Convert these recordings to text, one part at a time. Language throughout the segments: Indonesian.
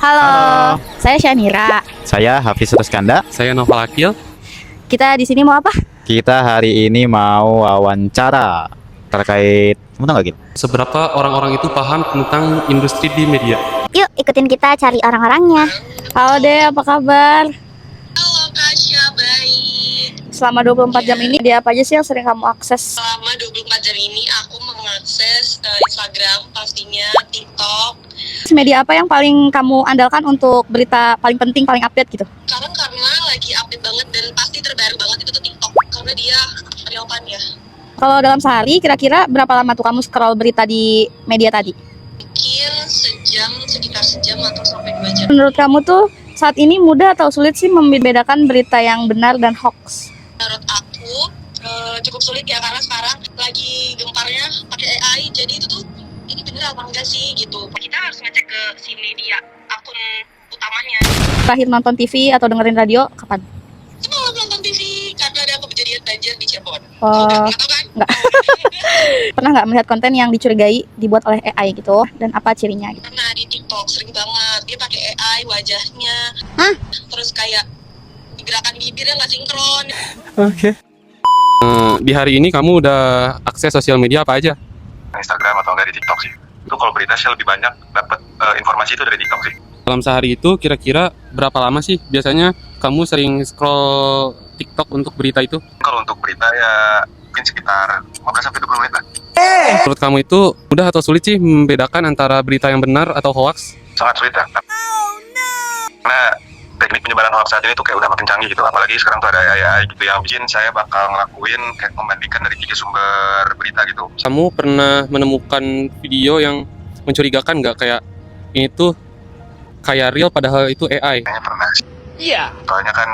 Halo, Halo. saya Syanira. Saya Hafiz Ruskanda. Saya Noval Akil. Kita di sini mau apa? Kita hari ini mau wawancara terkait, kamu tahu nggak gitu? Seberapa orang-orang itu paham tentang industri di media? Yuk ikutin kita cari orang-orangnya. Halo Dea, apa kabar? Halo Kasya, baik. Selama 24 jam ini dia apa aja sih yang sering kamu akses? Selama 24 jam ini aku mengakses Instagram pastinya, TikTok. Media apa yang paling kamu andalkan untuk berita paling penting, paling update gitu? Sekarang karena lagi update banget dan pasti terbaru banget itu tuh TikTok. Karena dia real time ya. Kalau dalam sehari kira-kira berapa lama tuh kamu scroll berita di media tadi? Mungkin sekitar sejam atau sampai 2 jam. Menurut kamu tuh saat ini mudah atau sulit sih membedakan berita yang benar dan hoax? Menurut aku cukup sulit ya karena sekarang lagi gemparnya pakai AI. Jadi itu tuh ini bener apa enggak sih gitu. Kita harus ngecek ke si media akun utamanya. Terakhir nonton TV atau dengerin radio kapan? Semalam nonton TV karena ada kejadian banjir di Cirebon. Oh, Nggak tahu kan? enggak. Pernah nggak melihat konten yang dicurigai dibuat oleh AI gitu? Dan apa cirinya gitu? Nah di TikTok sering banget dia pakai AI wajahnya. Terus kayak gerakan bibirnya nggak sinkron. Di hari ini kamu udah akses sosial media apa aja? Instagram atau enggak di TikTok sih. Itu kalau berita sih lebih banyak dapat informasi itu dari TikTok sih. Dalam sehari itu kira-kira berapa lama sih biasanya kamu sering scroll TikTok untuk berita itu? Kalau untuk berita ya mungkin sekitar 15 sampai 20 menit lah. Menurut kamu itu mudah atau sulit sih membedakan antara berita yang benar atau hoax? Sangat sulit ya. Karena teknik penyebaran hoax saat ini tuh kayak udah makin canggih gitu. Apalagi sekarang tuh ada AI gitu yang bikin saya bakal ngelakuin kayak membandingkan dari 3 sumber berita gitu. Kamu pernah menemukan video yang mencurigakan nggak, kayak ini tuh kayak real padahal itu AI? Kayaknya pernah sih. Iya. Soalnya kan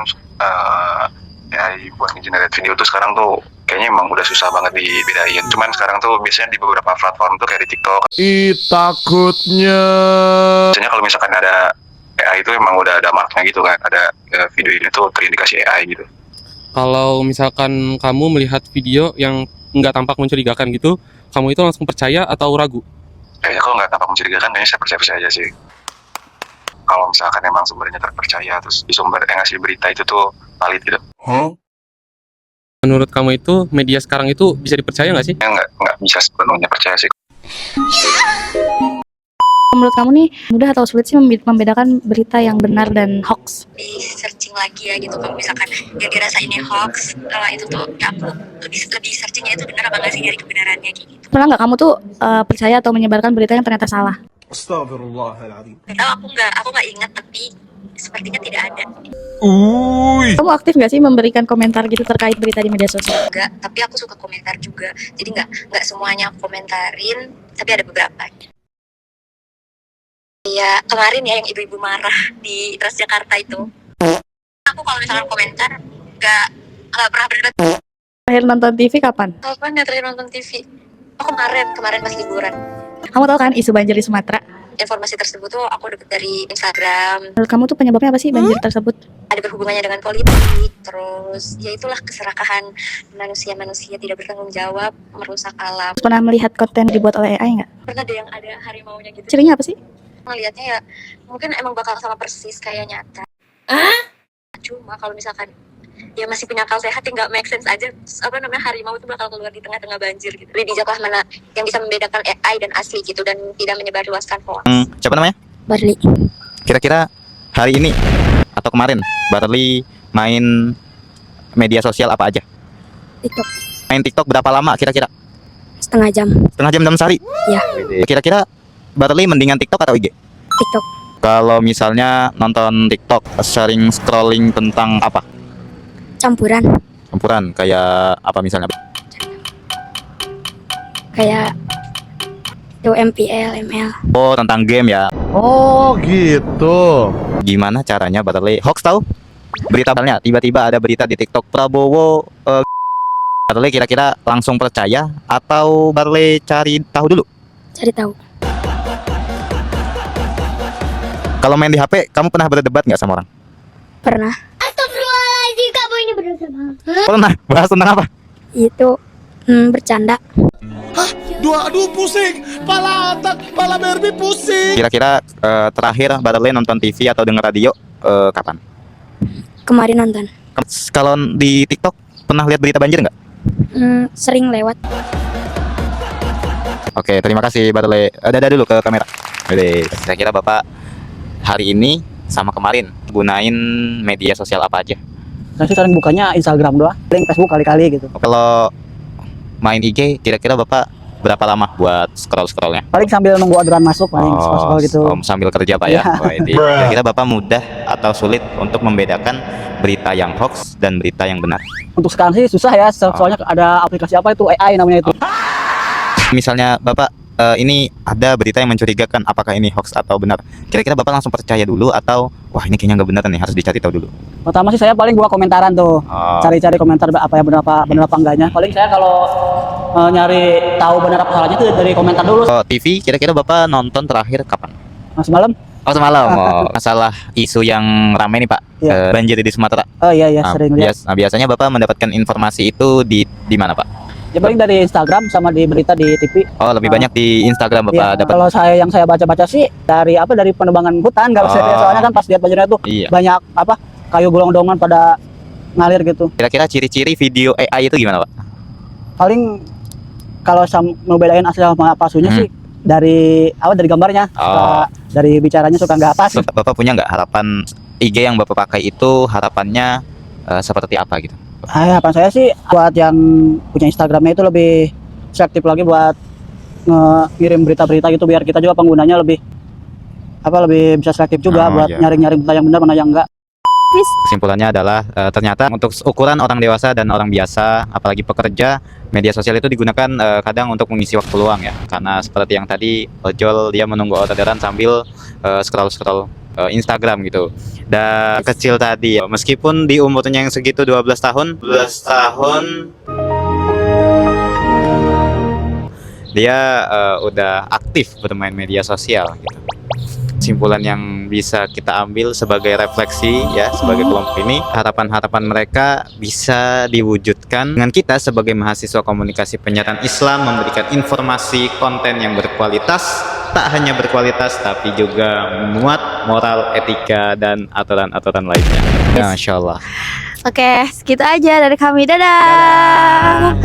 AI buat generate video tuh sekarang tuh kayaknya emang udah susah banget dibedain. Cuman sekarang tuh biasanya di beberapa platform tuh kayak di TikTok. Takutnya. Biasanya kalau misalkan ada AI itu emang udah ada marknya gitu kan. Ada video ini tuh terindikasi AI gitu. Kalau misalkan kamu melihat video yang nggak tampak mencurigakan gitu, kamu itu langsung percaya atau ragu? Kayaknya kalau nggak tampak mencurigakan, kayaknya saya percaya aja sih. Kalau misalkan emang sumbernya terpercaya, terus di sumber yang ngasih berita itu tuh valid gitu. Menurut kamu itu media sekarang itu bisa dipercaya nggak sih? Ya nggak bisa sepenuhnya percaya sih. Menurut kamu nih mudah atau sulit sih membedakan berita yang benar dan hoax? Di searching lagi ya gitu. Kalau misalkan dia dirasa ini hoax, itu tuh ya aku lebih searchingnya itu benar apa nggak sih dari kebenarannya kayak gitu. Pernah nggak kamu tuh percaya atau menyebarkan berita yang ternyata salah? Astagfirullahaladzim. Tahu aku nggak ingat tapi sepertinya tidak ada. Kamu aktif nggak sih memberikan komentar gitu terkait berita di media sosial? Enggak, tapi aku suka komentar juga. Jadi nggak semuanya aku komentarin, tapi ada beberapa. Ya kemarin ya yang ibu-ibu marah di Transjakarta itu. Aku kalau misalkan komentar nggak pernah berdebat. Terakhir nonton TV kapan? Kapan ya terakhir nonton TV? Oh kemarin pas liburan. Kamu tahu kan isu banjir di Sumatera? Informasi tersebut tuh aku dapat dari Instagram. Menurut kamu tuh penyebabnya apa sih banjir tersebut? Ada berhubungannya dengan politik. Terus ya itulah keserakahan manusia tidak bertanggung jawab, merusak alam. Pernah melihat konten dibuat oleh AI nggak? Pernah ada yang ada harimaunya gitu. Cirinya apa sih? Ngelihatnya ya mungkin emang bakal sama persis kayak nyata. Cuma kalau misalkan dia masih punya akal sehat ya nggak make sense aja. Terus, harimau itu bakal keluar di tengah-tengah banjir gitu. Lebih bijaklah mana yang bisa membedakan AI dan asli gitu dan tidak menyebarluaskan hoax. Siapa namanya? Barli. Kira-kira hari ini atau kemarin Barli main media sosial apa aja? TikTok Main TikTok berapa lama kira-kira? setengah jam. Setengah jam dalam sehari? Iya. Kira-kira Barli mendingan TikTok atau IG? TikTok Kalau misalnya nonton TikTok sering scrolling tentang apa? campuran Campuran kayak apa misalnya? kayak itu MPL, ML. Oh, tentang game ya. Oh gitu. Gimana caranya Barli hoax tahu? Beritanya tiba-tiba ada berita di TikTok Prabowo Barli kira-kira langsung percaya atau Barli cari tahu dulu? Cari tahu. Kalau main di HP, kamu pernah berdebat nggak sama orang? Pernah. Pernah. Bahas tentang apa? Itu Bercanda. Aduh pusing. Pala otak, pala Barbie pusing. Kira-kira terakhir Barley nonton TV atau denger radio kapan? Kemarin nonton. Kalau di TikTok pernah lihat berita banjir nggak? Sering lewat. Oke, terima kasih Barley. Dadah dulu ke kamera. Oke, saya kira Bapak hari ini sama kemarin gunain media sosial apa aja? Saya sih sering bukanya Instagram doang, paling Facebook kali-kali gitu. Kalau main IG, kira-kira Bapak berapa lama buat scroll-scrollnya? Paling sambil nunggu orderan masuk, paling scroll gitu. Sambil kerja Pak ya. Iya. Wah, ini. Kira-kira Bapak mudah atau sulit untuk membedakan berita yang hoax dan berita yang benar? Untuk sekarang sih susah ya, soalnya ada aplikasi apa itu AI namanya itu. Misalnya Bapak ini ada berita yang mencurigakan, apakah ini hoax atau benar? Kira-kira Bapak langsung percaya dulu atau wah ini kayaknya nggak benar nih, harus dicari tahu dulu? Pertama sih saya paling buka komentaran tuh, cari-cari komentar apa yang benar apa enggaknya. Paling saya kalau nyari tahu benar apa salahnya itu dari komentar dulu. TV, kira-kira Bapak nonton terakhir kapan? Semalam? Oh semalam. Masalah isu yang ramai nih Pak, Iya. banjir di Sumatera. Oh iya sering lihat. Biasanya Bapak mendapatkan informasi itu di mana Pak? Ya paling dari Instagram sama di berita di TV. Oh lebih banyak di Instagram Bapak Ya, dapat. kalau yang saya baca-baca sih dari penerbangan hutan, nggak bisa lihat, soalnya kan pas lihat banjirnya tuh Iya. banyak kayu gelondongan pada ngalir gitu. Kira-kira ciri-ciri video AI itu gimana Pak? Paling kalau mau bedain asli sama palsunya sih dari gambarnya, dari bicaranya suka nggak pas. Bapak punya nggak harapan IG yang Bapak pakai itu harapannya seperti apa gitu? Harapan saya sih buat yang punya Instagramnya itu lebih selektif lagi buat ngirim berita-berita gitu, biar kita juga penggunanya lebih bisa selektif juga buat iya. nyaring-nyaring berita yang benar mana yang enggak. Kesimpulannya adalah ternyata untuk ukuran orang dewasa dan orang biasa, apalagi pekerja, media sosial itu digunakan kadang untuk mengisi waktu luang ya. Karena seperti yang tadi ojol dia menunggu orderan sambil scroll-scroll Instagram gitu. Dan kecil tadi ya, meskipun di umurnya yang segitu 12 tahun dia udah aktif bermain media sosial gitu. Kesimpulan yang bisa kita ambil sebagai refleksi ya, sebagai kelompok ini, harapan-harapan mereka bisa diwujudkan dengan kita sebagai mahasiswa komunikasi penyiaran Islam memberikan informasi konten yang berkualitas, tak hanya berkualitas tapi juga memuat moral, etika dan aturan-aturan lainnya. Ya, Masya Allah. Oke, segitu aja dari kami. Dadah.